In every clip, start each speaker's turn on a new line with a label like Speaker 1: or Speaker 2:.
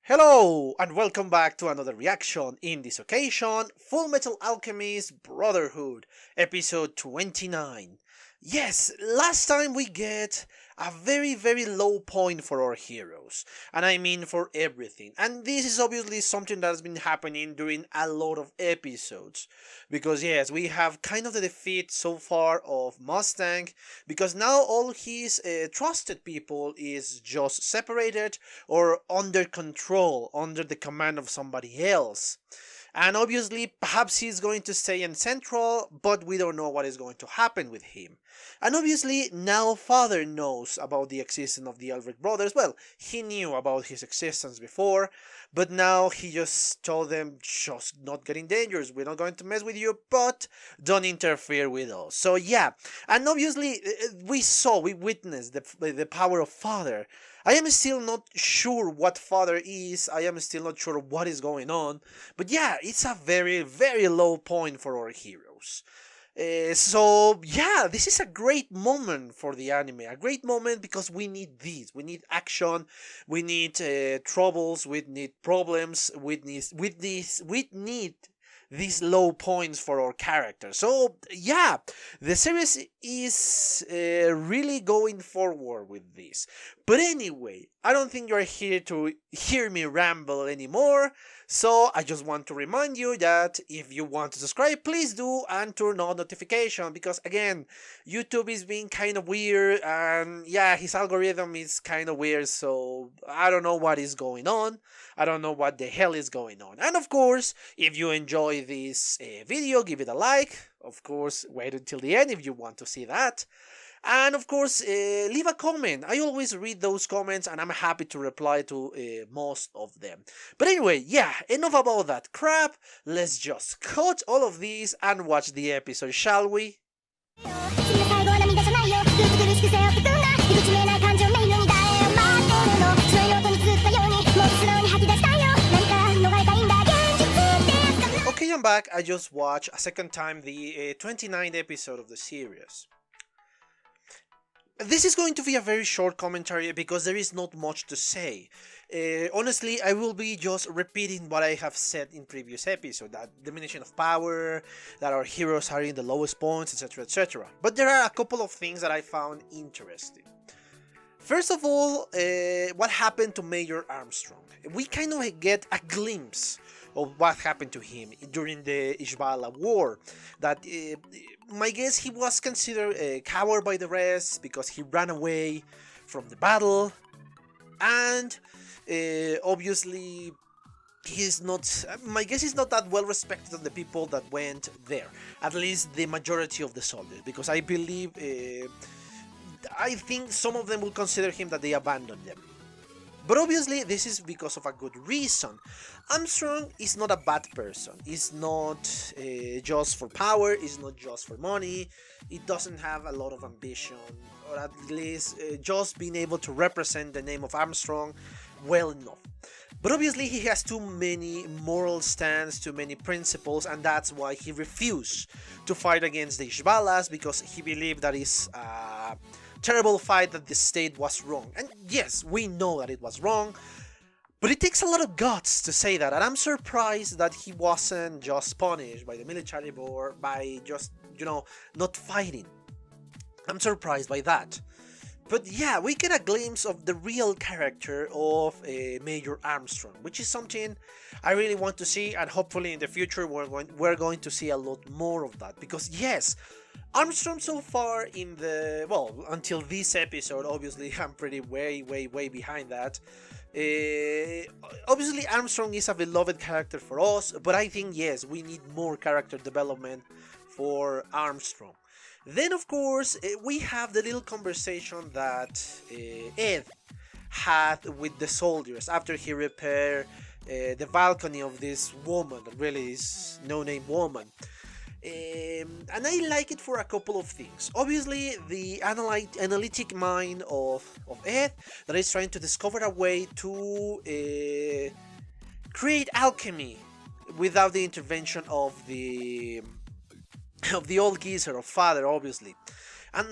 Speaker 1: Hello and welcome back to another reaction. In this occasion, Fullmetal Alchemist Brotherhood, episode 29. Yes, last time we get a very low point for our heroes, and I mean for everything. And this is obviously something that has been happening during a lot of episodes, because yes, we have kind of the defeat so far of Mustang, because now all his trusted people is just separated or under control, under the command of somebody else. And obviously, perhaps he's going to stay in Central, but we don't know what is going to happen with him. And obviously, now Father knows about the existence of the Elric brothers. Well, he knew about his existence before, but now he just told them, just not get in dangers. We're not going to mess with you, but don't interfere with us. So yeah, and obviously, we witnessed the power of Father. I am still not sure what Father is, I am still not sure what is going on, but yeah, it's a very low point for our heroes. So yeah, this is a great moment for the anime, a great moment because we need this, we need action, we need troubles, we need problems, we need these low points for our character. So yeah, the series is really going forward with this. But anyway, I don't think you're here to hear me ramble anymore, so I just want to remind you that if you want to subscribe, please do, and turn on notification, because again, YouTube is being kind of weird, and yeah, his algorithm is kind of weird, so I don't know what is going on. I don't know what the hell is going on. And of course, if you enjoy this video, give it a like. Of course, wait until the end if you want to see that. And of course, leave a comment. I always read those comments and I'm happy to reply to most of them. But anyway, yeah, enough about that crap. Let's just cut all of these and watch the episode, shall we? Okay, I'm back. I just watched a second time the 29th episode of the series. This is going to be a very short commentary because there is not much to say. Honestly, I will be just repeating what I have said in previous episodes, that diminution of power, that our heroes are in the lowest points, etc, etc. But there are a couple of things that I found interesting. First of all, what happened to Major Armstrong? We kind of get a glimpse of what happened to him during the Ishbala War. That, my guess, he was considered a coward by the rest because he ran away from the battle, and obviously he's not, my guess, is not that well respected of the people that went there, at least the majority of the soldiers, because I believe, I think some of them will consider him that they abandoned them. But obviously this is because of a good reason. Armstrong is not a bad person, he's not just for power, he's not just for money, he doesn't have a lot of ambition, or at least just being able to represent the name of Armstrong well enough. But obviously he has too many moral stands, too many principles, and that's why he refused to fight against the Ishbalas, because he believed that is terrible fight, that the state was wrong. And yes, we know that it was wrong, but it takes a lot of guts to say that, and I'm surprised that he wasn't just punished by the military board by just, not fighting. I'm surprised by that. But yeah, we get a glimpse of the real character of Major Armstrong, which is something I really want to see, and hopefully in the future we're going to see a lot more of that, because yes, Armstrong so far in the, well, until this episode, obviously I'm pretty way behind that. Obviously Armstrong is a beloved character for us, but I think yes, we need more character development for Armstrong. Then of course we have the little conversation that Ed had with the soldiers after he repaired the balcony of this woman that really is no-name woman. And I like it for a couple of things. Obviously, the analytic mind of Ed that is trying to discover a way to create alchemy without the intervention of the old geezer of Father, obviously. And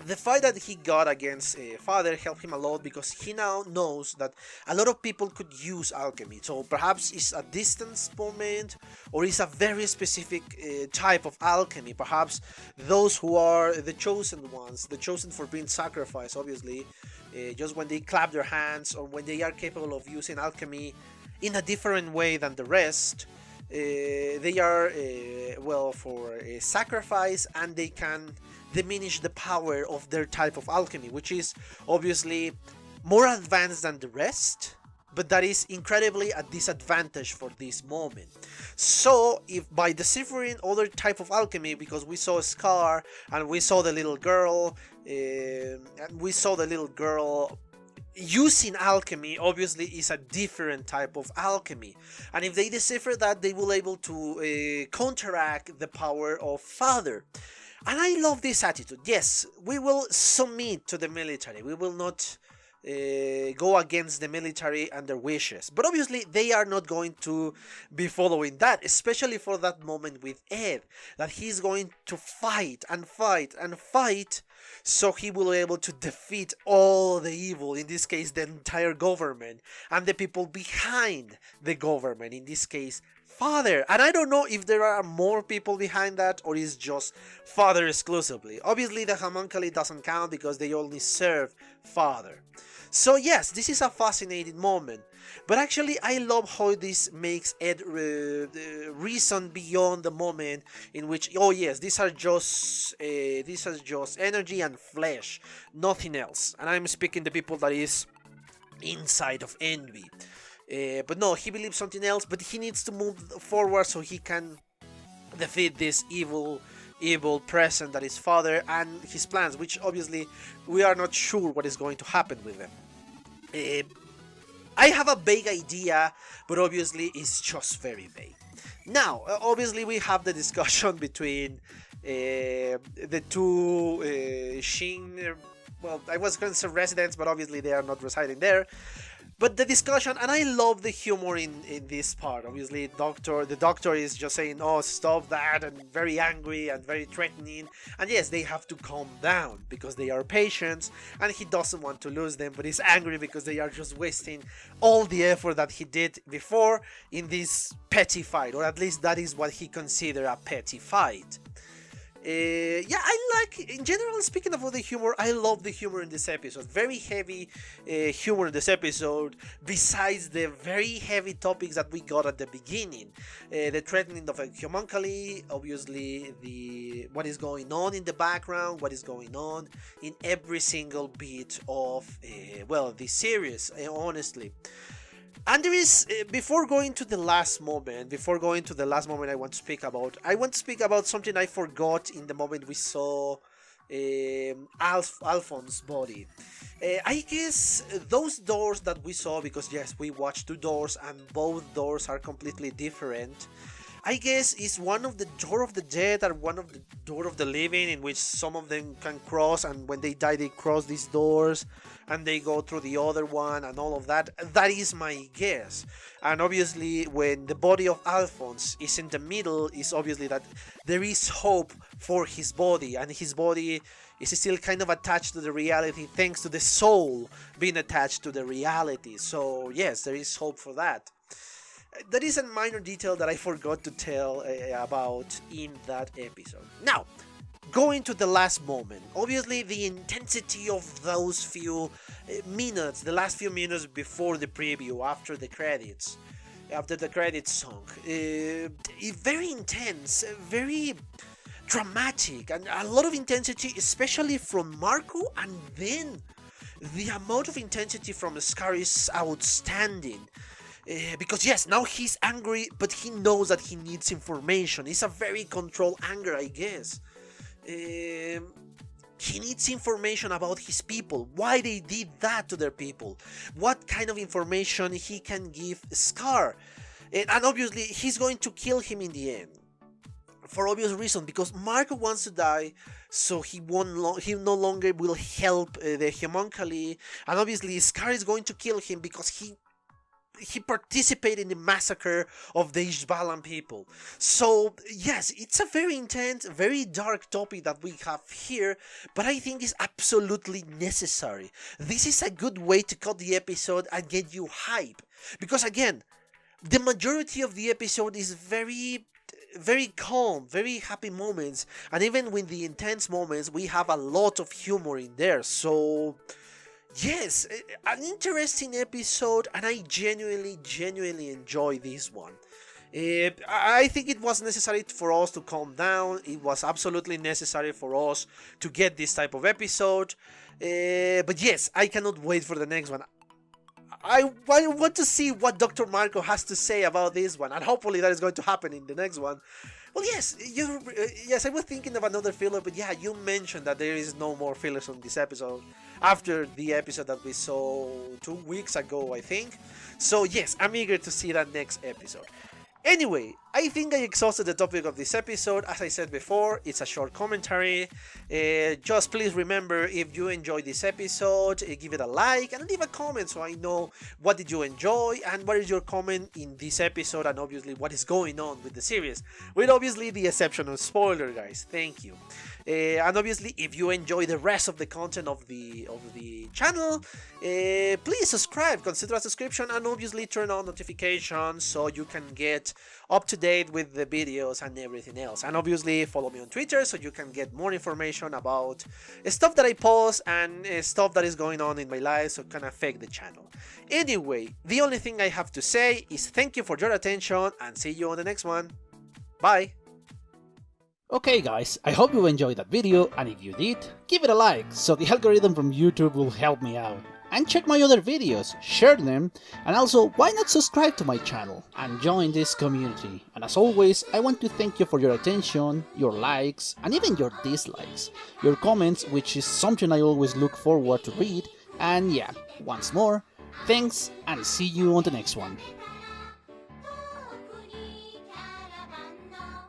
Speaker 1: The fight that he got against Father helped him a lot because he now knows that a lot of people could use alchemy. So perhaps it's a distance moment, or it's a very specific type of alchemy. Perhaps those who are the chosen ones, the chosen for being sacrificed, obviously, just when they clap their hands or when they are capable of using alchemy in a different way than the rest. They are well for sacrifice, and they can diminish the power of their type of alchemy, which is obviously more advanced than the rest, but that is incredibly a disadvantage for this moment. So if by deciphering other type of alchemy, because we saw Scar and we saw the little girl, using alchemy, obviously is a different type of alchemy, and if they decipher that, they will able to counteract the power of Father. And I love this attitude. Yes, we will submit to the military, we will not go against the military and their wishes, but obviously they are not going to be following that, especially for that moment with Ed, that he's going to fight and fight and fight, so he will be able to defeat all the evil, in this case the entire government, and the people behind the government, in this case Father. And I don't know if there are more people behind that, or is just Father exclusively. Obviously the homunculi doesn't count because they only serve Father. So yes, this is a fascinating moment, but actually I love how this makes Ed reason beyond the moment in which, oh yes, these are just energy and flesh, nothing else. And I'm speaking the people that is inside of envy. But no, he believes something else, but he needs to move forward so he can defeat this evil presence that is Father and his plans, which obviously we are not sure what is going to happen with them. I have a vague idea, but obviously it's just very vague. Now, obviously we have the discussion between the two Shin, well, I was going to say residents, but obviously they are not residing there. But the discussion, and I love the humor in this part. Obviously, the doctor is just saying, oh, stop that, and very angry and very threatening. And yes, they have to calm down because they are patients, and he doesn't want to lose them, but he's angry because they are just wasting all the effort that he did before in this petty fight, or at least that is what he considers a petty fight. Yeah, I like, in general, speaking about the humor, I love the humor in this episode. Very heavy humor in this episode, besides the very heavy topics that we got at the beginning. The threatening of a homunculi, obviously what is going on in the background, what is going on in every single bit of, this series, honestly. And there is, before going to the last moment I want to speak about something I forgot in the moment we saw Alphonse's body. I guess those doors that we saw, because yes, we watched two doors and both doors are completely different. I guess it's one of the door of the dead and one of the door of the living, in which some of them can cross, and when they die they cross these doors and they go through the other one and all of that. That is my guess. And obviously when the body of Alphonse is in the middle, is obviously that there is hope for his body, and his body is still kind of attached to the reality thanks to the soul being attached to the reality. So yes, there is hope for that. That is a minor detail that I forgot to tell about in that episode. Now, going to the last moment. Obviously, the intensity of those few minutes, the last few minutes before the preview, after the credits song, very intense, very dramatic, and a lot of intensity, especially from Marco, and then the amount of intensity from Scar is outstanding. Because yes, now he's angry, but he knows that he needs information. It's a very controlled anger, I guess. He needs information about his people, why they did that to their people, what kind of information he can give Scar. And obviously he's going to kill him in the end, for obvious reason, because Marco wants to die, so he no longer will help the homunculi. And obviously Scar is going to kill him because he he participated in the massacre of the Ishbalan people. So yes, it's a very intense, very dark topic that we have here, but I think it's absolutely necessary. This is a good way to cut the episode and get you hype, because again, the majority of the episode is very calm, very happy moments, and even with the intense moments, we have a lot of humor in there. So yes, an interesting episode, and I genuinely enjoy this one. I think it was necessary for us to calm down. It was absolutely necessary for us to get this type of episode. But yes, I cannot wait for the next one. I want to see what Dr. Marco has to say about this one, and hopefully that is going to happen in the next one. Well, yes, yes, I was thinking of another filler, but yeah, you mentioned that there is no more fillers on this episode after the episode that we saw 2 weeks ago, I think. So yes, I'm eager to see that next episode. Anyway, I think I exhausted the topic of this episode. As I said before, it's a short commentary. Just please remember, if you enjoyed this episode, give it a like and leave a comment so I know what did you enjoy and what is your comment in this episode, and obviously what is going on with the series. With obviously the exception of spoiler, guys. Thank you. And obviously, if you enjoy the rest of the content of the channel, please subscribe, consider a subscription, and obviously turn on notifications so you can get up to date with the videos and everything else. And obviously follow me on Twitter so you can get more information about stuff that I post and stuff that is going on in my life so it can affect the channel. Anyway, the only thing I have to say is thank you for your attention and see you on the next one. Bye!
Speaker 2: Okay guys, I hope you enjoyed that video, and if you did, give it a like so the algorithm from YouTube will help me out. And check my other videos, share them, and also why not subscribe to my channel and join this community. And as always, I want to thank you for your attention, your likes, and even your dislikes, your comments, which is something I always look forward to read. And yeah, once more, thanks and see you on the next one.